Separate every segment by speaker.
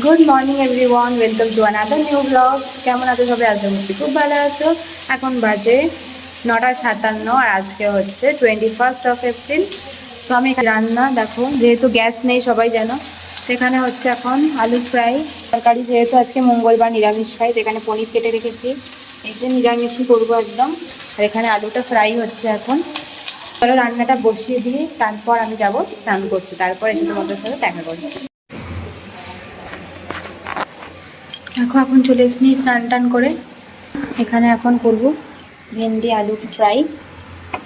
Speaker 1: Good morning everyone, welcome to another new blog. কেমন আছো সবাই? আজকে মুক্তি খুব ভালো আছো। এখন বাজে 9:57 আর আজকে হচ্ছে 21 এপ্রিল। তো আমি রান্না দেখো, যেহেতু গ্যাস নেই সবাই জানো, সেখানে হচ্ছে এখন আলু ফ্রাই তরকারি। যেহেতু আজকে মঙ্গলবার নিরামিষ খাই, সেখানে পনির কেটে রেখেছি। এই যে নিরামিষই করবো একদম। আর এখানে আলুটা ফ্রাই হচ্ছে এখন। চলো রান্নাটা বসিয়ে দিয়ে তারপর আমি যাব স্নান করতে, তারপর এসে তোমাদের সাথে দেখা করছি। দেখো এখন চলে এসেছি স্নান টান করে। এখানে এখন করব ভেন্ডি আলু ফ্রাই।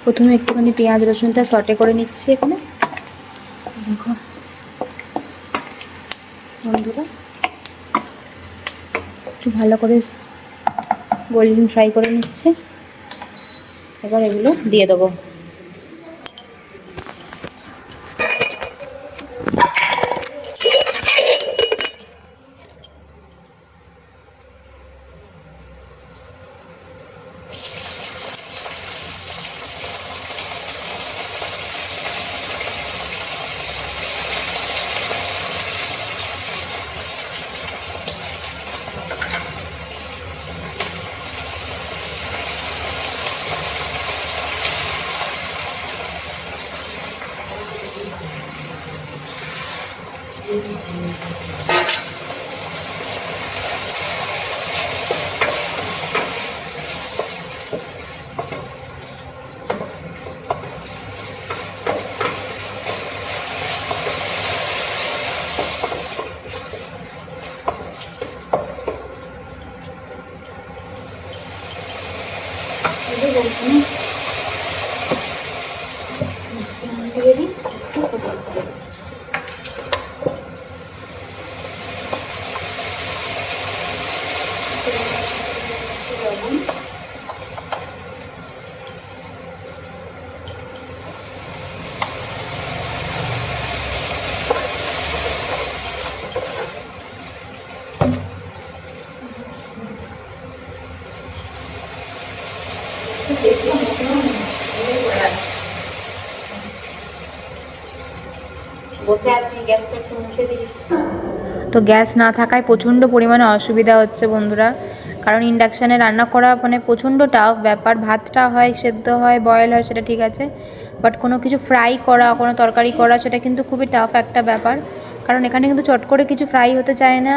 Speaker 1: প্রথমে একটুখানি পেঁয়াজ রসুনটা সটে করে নিচ্ছি এখানে। দেখো বন্ধুরা, একটু ভালো করে গোল্ডেন ফ্রাই করে নিচ্ছে। এবার এগুলো দিয়ে দেবো। তো গ্যাস না থাকায় প্রচণ্ড পরিমাণে অসুবিধা হচ্ছে বন্ধুরা। কারণ ইন্ডাকশানে রান্না করা মানে প্রচণ্ড টাফ ব্যাপার। ভাতটা হয়, সেদ্ধ হয়, বয়েল হয়, সেটা ঠিক আছে, বাট কোনো কিছু ফ্রাই করা, কোনো তরকারি করা, সেটা কিন্তু খুবই টাফ একটা ব্যাপার। কারণ এখানে কিন্তু চট করে কিছু ফ্রাই হতে চায় না।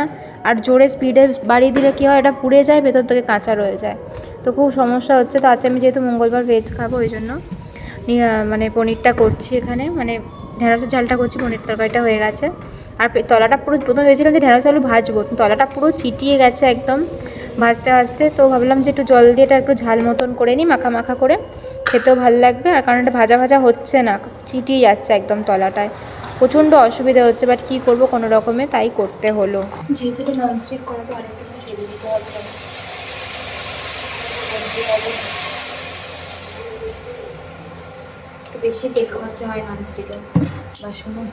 Speaker 1: আর জোরে স্পিডে বাড়িয়ে দিলে কী হয়, এটা পুড়ে যায়, ভেতর থেকে কাঁচা রয়ে যায়। তো খুব সমস্যা হচ্ছে। তো আজকে আমি যেহেতু মঙ্গলবার ভেজ খাবো, ওই জন্য মানে পনিরটা করছি এখানে, মানে ঢেঁড়সের ঝালটা করছি। পনির তরকারিটা হয়ে গেছে। আর তলাটা পুরো, প্রথমে ভেবেছিলাম যে ঢেঁড়স আলু ভাজবো, তলাটা পুরো চিটিয়ে গেছে একদম ভাজতে ভাজতে। তো ভাবলাম যে একটু জল দিয়ে এটা একটু ঝাল মতন করে নিই, মাখা মাখা করে, খেতেও ভালো লাগবে। আর কারণ এটা ভাজা ভাজা হচ্ছে না, চিটিয়ে যাচ্ছে একদম তলাটায়। প্রচণ্ড অসুবিধা হচ্ছে, বাট কী করবো, কোনো রকমে তাই করতে হলো। যেহেতু এটা ননস্টিক করা, তো আরেকটু ঢেলে দিতে হবে। একটু বেশি তেল খরচা হয় ননস্টিকে বাসনে।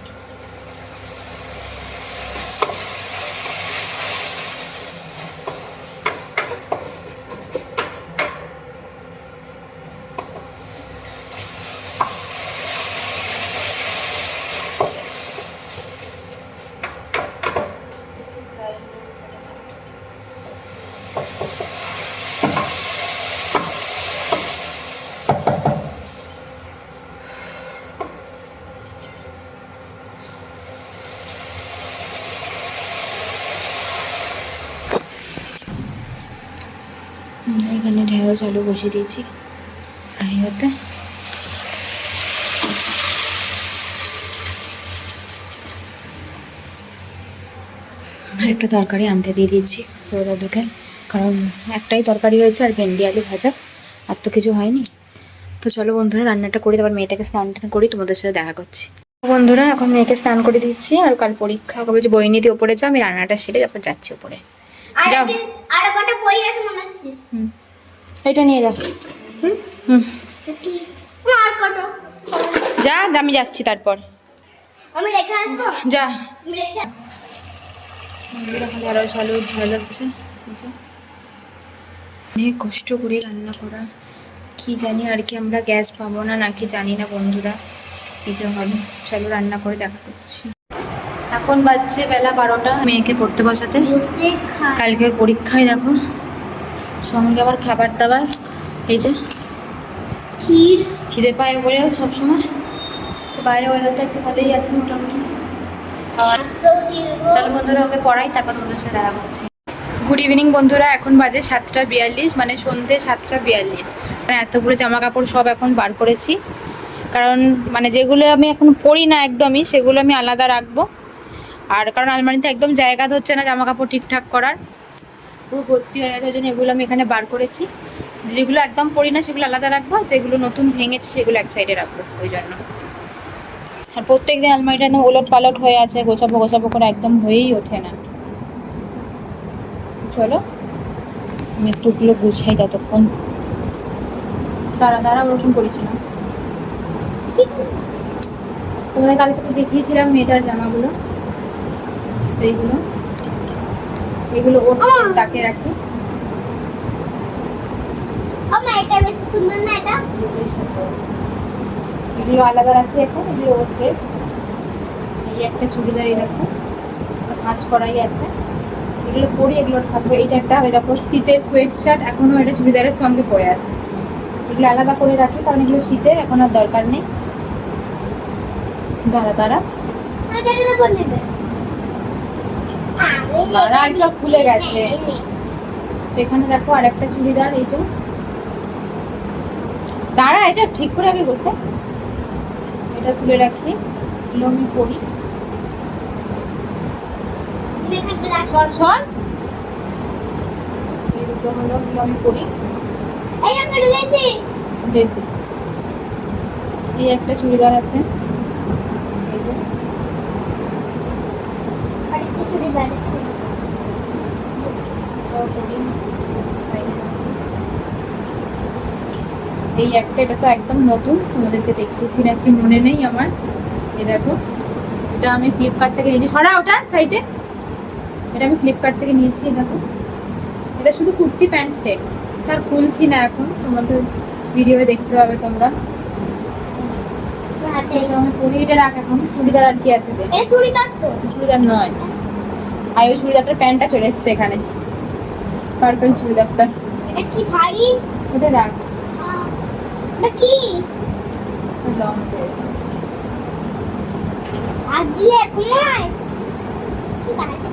Speaker 1: এখানে ঢেঁড়স আলু বসিয়ে দিয়েছি ফ্রাই হতে। আর একটা তরকারি আনতে দিয়ে দিয়েছি দাদুকে, কারণ একটাই তরকারি হয়েছে আর ভেন্ডি আলু ভাজা, আর তো কিছু হয়নি। তো চলো বন্ধুরা রান্নাটা করি, তারপর মেয়েটাকে স্নান টান করি, তোমাদের সাথে দেখা করছি। বন্ধুরা এখন মেয়েকে স্নান করে দিচ্ছি, আর কাল পরীক্ষা, কবে যে বই নিতে ওপরে যা, আমি রান্নাটা সেরে তারপর যাচ্ছি ওপরে। যাও, এটা নিয়ে যাও। যা, আমি যাচ্ছি তারপর। যা। ঢেঁড়স আলু ঝাল হচ্ছে, অনেক কষ্ট করে রান্না করা। কি জানি আর কি আমরা গ্যাস পাবো না নাকি জানি না বন্ধুরা, কি যে হবে। চলো রান্না করে দেখা করছি। এখন বাজছে বেলা 12টা, মেয়েকে পড়তে বসাতে। কালকের পরীক্ষায় দেখো সঙ্গে আবার খাবার দাবার, এই যে ক্ষীর, খিদে পায় বলে সবসময়। তো বাইরে ওয়েদারটা একটু ভালোই আছে মোটামুটি। চলো বন্ধুরা ওকে পড়াই, তারপর তোমাদের সাথে দেখা করছি। গুড ইভিনিং বন্ধুরা, এখন বাজে 7টা 42, মানে সন্ধ্যে 7টা 42। মানে এতগুলো জামা কাপড় সব এখন বার করেছি, কারণ মানে যেগুলো আমি এখন পরি না একদমই, সেগুলো আমি আলাদা রাখবো। আর কারণ আলমারিতে একদম জায়গা ধরছে না জামা কাপড় ঠিকঠাক করার, পুরো ভর্তি হয়ে গেছে, ওই জন্য এগুলো আমি এখানে বার করেছি। যেগুলো একদম পরি না সেগুলো আলাদা রাখবো, যেগুলো নতুন ভেঙেছে সেগুলো এক সাইডে রাখবো ওই জন্য। আর প্রত্যেক দিন আলমারিটা না ওলট পালট হয়ে আছে, গোছাবো গোছাবো করে একদম হয়েই ওঠে না। চলো আমি একটুগুলো গুছাই ততক্ষণ। দাঁড়া ওরকম করিস না। তোমাদের কালকে তো দেখিয়েছিলাম মেয়েটার জামাগুলো, এইগুলো ওর তাকে রাখি। এগুলো আলাদা রাখি এখন, এগুলো ওর ড্রেস। এই একটা চুড়িদার, এই দেখো ভাঁজ করাই আছে, এগুলো পরি, এগুলো থাকবে। এইটা একটা ওই দেখো শীতের সোয়েট শার্ট, এখনো এটা চুড়িদারের সঙ্গে পরে আছে। এগুলো আলাদা করে রাখি কারণ এগুলো শীতের, এখন আর দরকার নেই। দাঁড়া একটা খুলে গেছে। এখানে দেখো আর একটা চুড়িদার, এই যে দাঁড়া, এটা ঠিক করে আগে গোছা, এটা তুলে রাখি, এগুলো আমি পরি। এই দুটো হলো, এগুলো আমি পরি। এই একটা চুড়িদার আছে, এই যে আরেকটা চুড়িদার আছে, এই একটা, এটা তো একদম নতুন, তোমাদেরকে দেখিয়েছি নাকি মনে নেই আমার। এই দেখো, এটা আমি ফ্লিপকার্ট থেকে নিয়েছি। সরা ওটা সাইডে, এটা আমি ফ্লিপকার্ট থেকে নিয়েছি। দেখো এটা শুধু কুর্তি প্যান্ট সেট, তার খুলছি না এখন, তোমাদের ভিডিও দেখতে হবে তোমরা। এটা রাখ এখন। চুড়িদার আর কি আছে? চুড়িদার নয়, আর ওই চুড়িদারটার প্যান্টটা চলে এসছে এখানে, পার্পল চুড়িদারটা। কি ভারী, ওটা রাখ। কি লং ড্রেস আদিলে কুমার কি বানাচ্ছে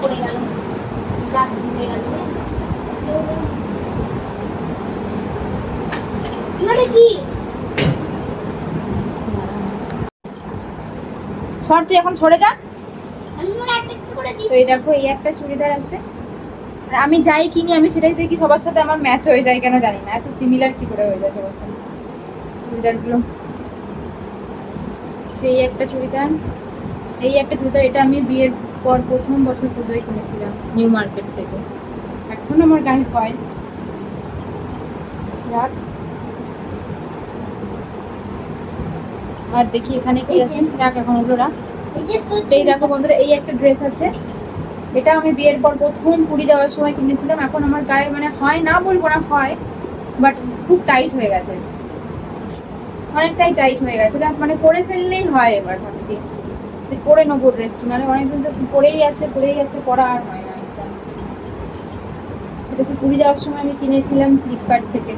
Speaker 1: পড়ে গেল, যা পড়ে গেল। মানে কি সর, তুই এখন সরে যা। তো এই দেখো, এই একটা চুড়িদার আছে। আর আমি যাই কিনি, আমি সেটাই দেখি সবার সাথে আমার ম্যাচ হয়ে যায়, কেন জানি না, এত সিমিলার কি করে হয়ে যায় সবার সাথে চুড়িদারগুলো। এই একটা চুড়িদার, এই একটা চুড়িদার, এটা আমি বিয়ের পর প্রথম বছর পুজোয় কিনেছিলাম নিউ মার্কেট থেকে, এখন আমার গায়ে হয়। রাখ। আর দেখি এখানে কি আছে, রাখ এখন ওগুলো রাখ। এই দেখো বন্ধুরা, এই একটা ড্রেস আছে, এটা আমি বিয়ের পর প্রথম পুরী যাওয়ার সময় কিনেছিলাম। এখন আমার গায়ে মানে হয় না, বলবো না হয়, বাট খুব টাইট হয়ে গেছে, অনেকটাই টাইট হয়ে গেছে, মানে পরে ফেললেই হয়। এবার ভাবছি পরে নেবো ড্রেসটা, মানে অনেকদিন তো পরেই আছে পরা আর হয় না। এটা সে পুরী যাওয়ার সময় আমি কিনেছিলাম ফ্লিপকার্ট থেকে,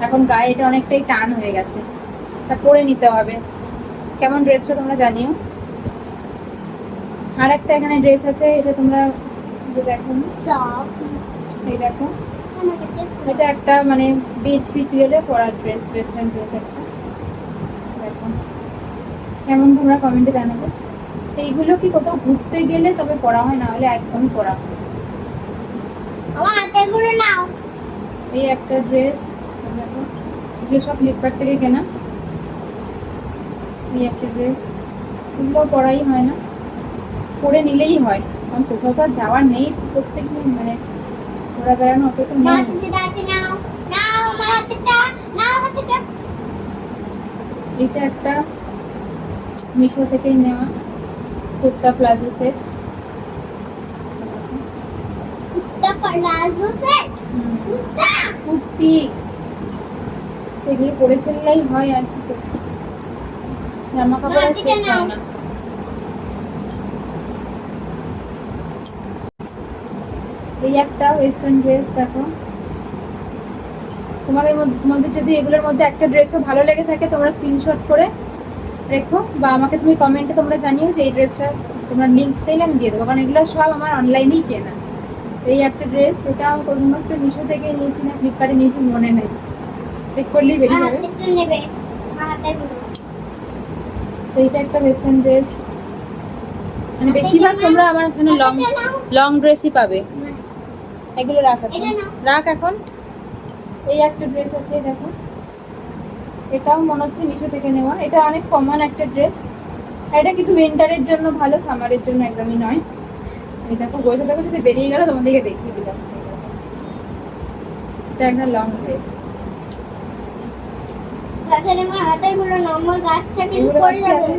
Speaker 1: এখন গায়ে এটা অনেকটাই টান হয়ে গেছে, তা পরে নিতে হবে। কেমন ড্রেসটা তোমরা জানিও। আর একটা এখানে ড্রেস আছে, এটা তোমরা দেখো, এই দেখো, এটা একটা মানে বিচ গেলে পরার ড্রেস, ওয়েস্টার্ন ড্রেস একটা। দেখো কেমন, তোমরা কমেন্টে জানাবে। এইগুলো কি কোথাও ঘুরতে গেলে তবে পরা হয়, না হলে একদমই পরা হয়। এই একটা ড্রেস, দেখো এগুলো সব ফ্লিপকার্ট থেকে কেনা। এই একটা ড্রেস, এগুলো পরাই হয় না, পরে নিলেই হয়, কারণ কোথাও তো আর যাওয়ার নেই প্রত্যেক দিন, মানে ঘোরা বেড়ানো অত তো নেই। এটা একটা মিশো থেকে নেওয়া কুর্তা প্লাজো সেট। কুর্তি এগুলো পরে ফেললেই হয় আর কি করবো, জামা কাপড় আর শেষ হয় না। এই একটা ওয়েস্টার্ন ড্রেস দেখো, তোমাদের যদি এগুলোর মধ্যে একটা ড্রেসও ভালো লেগে থাকে তোমরা স্ক্রিনশট করে রেখো, বা আমাকে তুমি কমেন্টে তোমরা জানিও যে এই ড্রেসটা তোমরা লিঙ্ক চাইলে আমি দিয়ে দেবো, কারণ এগুলো সব আমার অনলাইনেই কেনা। এই একটা ড্রেস, এটা আমার প্রথম হচ্ছে মিশো থেকে নিয়েছি না ফ্লিপকার্টে নিয়েছি মনে নেই, চেক করলেই বেরিয়ে যাবে। তো এইটা একটা ওয়েস্টার্ন ড্রেস, মানে বেশিরভাগ তোমরা আমার এখানে লং ড্রেসই পাবে। এগুলো রাখ রাখ এখন। এই একটা ড্রেস আছে দেখো, এটাও মনে হচ্ছে মিশো থেকে নেওয়া, এটা অনেক কমন একটা ড্রেস, এটা কিন্তু উইন্টারের জন্য ভালো, সামারের জন্য একদমই নয়। এই দেখো বসে দেখো যদি বেরিয়ে গেল তোমাদেরকে দেখিয়ে দিলাম। এটা একটা লং ড্রেস,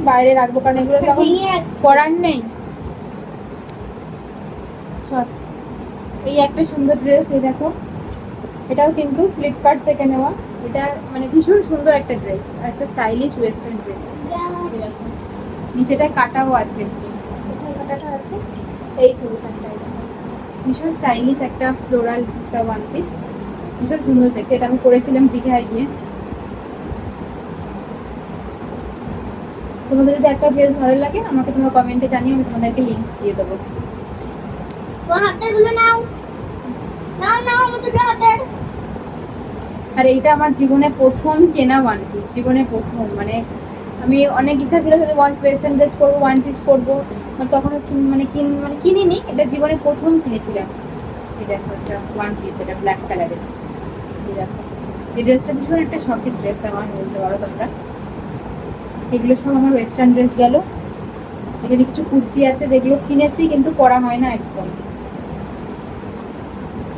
Speaker 1: বাইরে রাখবো কারণ এগুলো তখন পরার নেই। এই একটা সুন্দর ড্রেস, এই দেখো এটাও কিন্তু ফ্লিপকার্ট থেকে নেওয়া, এটা মানে ভীষণ সুন্দর একটা ড্রেস, একটা স্টাইলিশ ওয়েস্টার্ন ড্রেস। নিচেটা কাটাও আছে, কাটাটা আছে এই ছবিখানটায়, ভীষণ স্টাইলিশ একটা ফ্লোরাল একটা ওয়ান পিস, ভীষণ সুন্দর দেখতে। এটা আমি পরেছিলাম দীঘায় গিয়ে। তোমাদের যদি একটা ড্রেস ভালো লাগে আমাকে তোমরা কমেন্টে জানিও, আমি তোমাদেরকে লিংক দিয়ে দেবো। আর এইটা আমার জীবনে প্রথম কেনা ওয়ান পিস, জীবনে প্রথম, মানে আমি অনেক ইচ্ছা ছিল ওয়েস্টার্ন ড্রেস করবো, ওয়ান পিস করবো, কখনো কিনিনি, এটা জীবনে প্রথম কিনেছিলাম। এটা একটা ওয়ান পিস, এটা ব্ল্যাক কালারের। এই ড্রেসটা ভীষণ একটা শখের ড্রেস আমার, বলতে পারো তোমরা। এগুলো সব আমার ওয়েস্টার্ন ড্রেস গেল। এখানে কিছু কুর্তি আছে যেগুলো কিনেছি কিন্তু পরা হয় না, একদম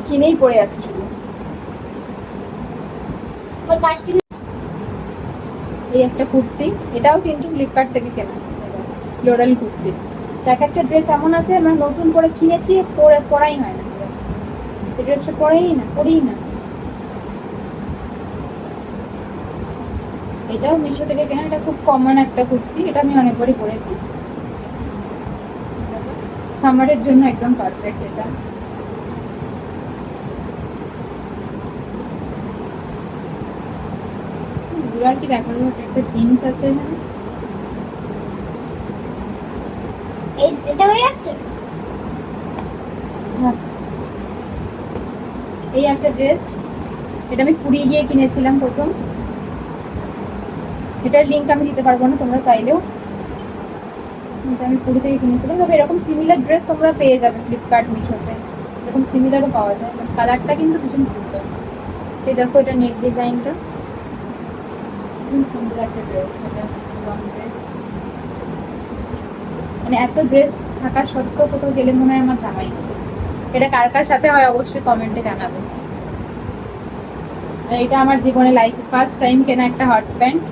Speaker 1: কিনেই পরে আছে শুধু। এই একটা কুর্তি, এটাও কিন্তু ফ্লিপকার্ট থেকে কেনা, ফ্লোরাল কুর্তি। এক একটা ড্রেস এমন আছে আমরা নতুন করে কিনেছি, পরাই হয় না, এই ড্রেসটা পরেই না। এটাও মিশো থেকে কেনা, এটা খুব কমন একটা কুর্তি, এটা আমি অনেকবারই পরেছি, সামারের জন্য একদম পারফেক্ট এটা। আর কি দেখালো, একটা জিন্স আছে এখানে, এই একটা ড্রেস, এটা আমি পুরী গিয়ে কিনেছিলাম প্রথম, এটার লিঙ্ক আমি দিতে পারবো না, তোমরা চাইলেও। এটা আমি পুরী থেকে কিনেছিলাম, তবে এরকম সিমিলার ড্রেস তোমরা পেয়ে যাবে ফ্লিপকার্ট মিশোতে, এরকম সিমিলারও পাওয়া যায়, বাট কালারটা কিন্তু ভীষণ সুন্দর। এই দেখো এটা নেক ডিজাইনটা, খুব সুন্দর একটা ড্রেস, এটা লং ড্রেস, মানে এত ড্রেস থাকা সত্ত্বেও কোথাও গেলে মনে হয় আমার জামাই। এটা কার কার সাথে হয় অবশ্যই কমেন্টে জানাবে। আর এটা আমার জীবনে লাইফে ফার্স্ট টাইম কেনা একটা হট প্যান্ট,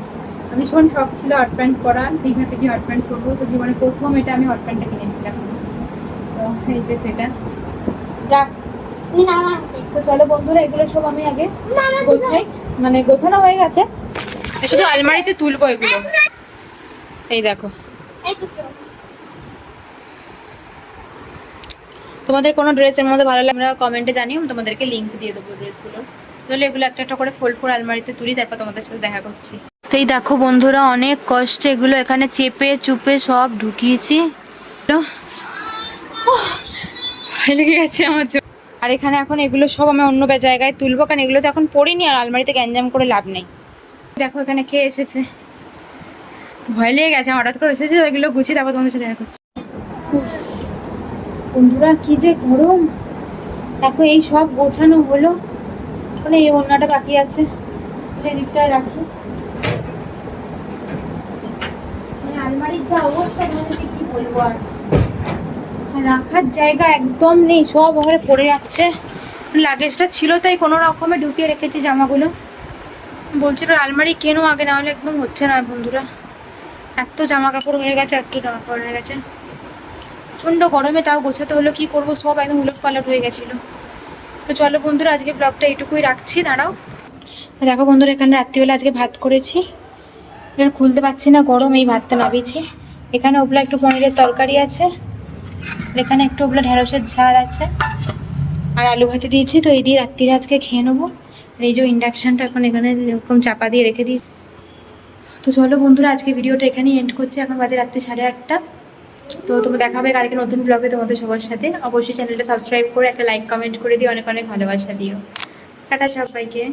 Speaker 1: আমি ভীষণ শখ ছিল হট প্যান্ট পরার, দীঘাতে গিয়ে হট প্যান্ট করবো, তো জীবনে প্রথম এটা আমি হট প্যান্টটা কিনেছিলাম। তো এই যে সেটা রাখ। তো চলো বন্ধুরা, এগুলো সব আমি আগে গোছাই, মানে গোছানো হয়ে গেছে, শুধু আলমারিতে তুলবো এগুলো। এই দেখো, তোমাদের কোনো ড্রেসের মধ্যে ভালো লাগলে কমেন্টে জানিও, আমি তোমাদেরকে লিঙ্ক দিয়ে দেবো ড্রেসগুলোর। তাহলে এগুলো একটা একটা করে ফোল্ড করে আলমারিতে তুলি, তারপর তোমাদের সাথে দেখা করছি। তো এই দেখো বন্ধুরা, অনেক কষ্টে এগুলো এখানে চেপে চুপে সব ঢুকিয়েছি, লেগে গেছে আমার। আর এখানে এখন এগুলো সব আমি অন্য জায়গায় তুলবো, কারণ এগুলো তো এখন পড়িনি, আর আলমারিতে গ্যাঞ্জাম করে লাভ নেই। দেখো এখানে খেয়ে এসেছে, ভয় লেগে গেছে, হঠাৎ করে এসেছে, এগুলো গুছিয়ে তারপর তোমাদের সাথে দেখা করছি। বন্ধুরা কি যে গরম, দেখো এই সব গোছানো হলো, মানে এই ওড়নাটা বাকি আছে, এদিকটায় রাখি। আলমারির যা অবস্থা কি বলবো, আর রাখার জায়গা একদম নেই, সব ঘরে পড়ে যাচ্ছে। লাগেজটা ছিল তাই কোনো রকমে ঢুকিয়ে রেখেছি জামাগুলো, বলছিল আলমারি কেন আগে, না হলে একদম হচ্ছে না বন্ধুরা, এত জামা কাপড় হয়ে গেছে, এত জামা কাপড় হয়ে গেছে, প্রচণ্ড গরমে তাও গোছাতে হলো, কি করব, সব একদম উলট পালট হয়ে গেছিলো। তো চলো বন্ধুরা, আজকে ব্লগটা এইটুকুই রাখছি, দাঁড়াও। দেখো বন্ধুরা, এখানে রাত্রিবেলা আজকে ভাত করেছি, এটা খুলতে পারছি না, গরম। এই ভাতটা নামিয়েছি। এখানে ওপলা একটু পনিরের তরকারি আছে, আর এখানে একটু ওপলা ঢেঁড়সের ঝাল আছে, আর আলু ভাজা দিয়েছি। তো এই দিয়ে রাত্রিরে আজকে খেয়ে নেবো। আর এই যে ইন্ডাকশানটা এখন এখানে এরকম চাপা দিয়ে রেখে দিয়েছি। তো চলো বন্ধুরা, আজকে ভিডিওটা এখানেই এন্ড করছি। এখন বাজে রাত্রি 8:30। তো তোমরা দেখা হবে কালকে নতুন ব্লগে তোমাদের সবার সাথে। অবশ্যই চ্যানেলটা সাবস্ক্রাইব করে একটা লাইক কমেন্ট করে দিও, অনেক অনেক ভালোবাসা দিও। টাটা সবাইকে।